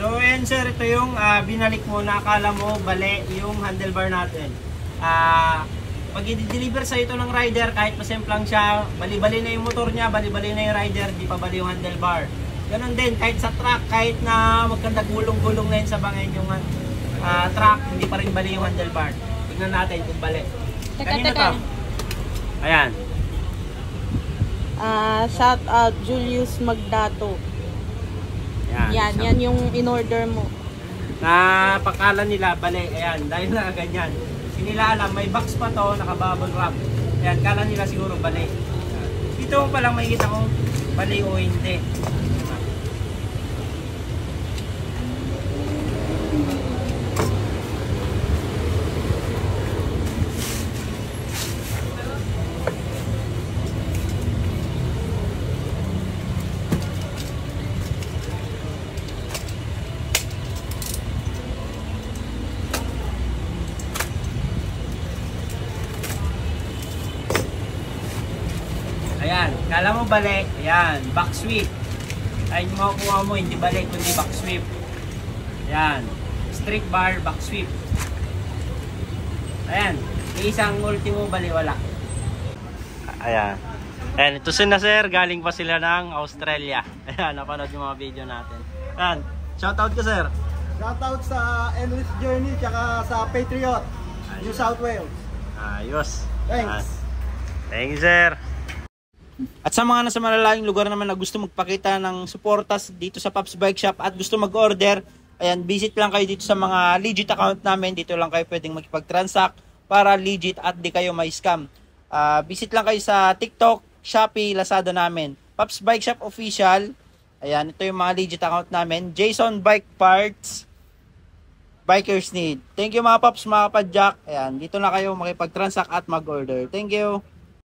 So ayan sir, ito yung binalik mo na akala mo bali yung handlebar natin. Pag i-deliver sa ito ng rider, kahit pasemplang siya, bali-bali na yung motor niya, bali-bali na yung rider, di pa bali yung handlebar. Ganon din, kahit sa truck, kahit na magkanda gulong-gulong na yun sa bangin yung truck, hindi pa rin bali yung handlebar. Tignan natin kung bali. Kanina to? Ayan. Shout out Julius Magdato. Yan yung in-order mo. Napakala nila, bali, ayan, dahil na ganyan. Hindi nila alam, may box pa to, naka-bubble wrap. Ayan, kala nila siguro bali. Dito pa lang makikita kung bali o hindi. Ayan, kala mo balik, ayan, back sweep. Ay, yung makukuha mo, hindi balik, kundi back sweep. Ayan, strict bar, back sweep. Ayan, isang ultimo bali, wala. Ayan. Ayan, ito sila sir, galing pa sila ng Australia. Ayan, napanood yung mga video natin. Ayan, shoutout ko sir. Shoutout sa Endless Journey, tsaka sa Patriot, New South Wales. Ayos. Thanks. Thank you sir. At sa mga nasa malalayong lugar naman na gusto magpakita ng suportas dito sa Pops Bike Shop at gusto mag-order, ayan, visit lang kayo dito sa mga legit account namin. Dito lang kayo pwedeng makipag-transact para legit at di kayo may-scam. Visit lang kayo sa TikTok, Shopee, Lazada namin. Pops Bike Shop Official. Ayan, ito yung mga legit account namin. Jason Bike Parts, Bikers Need. Thank you mga Pops, mga Padjak. Ayan, dito na kayo makipag-transact at mag-order. Thank you.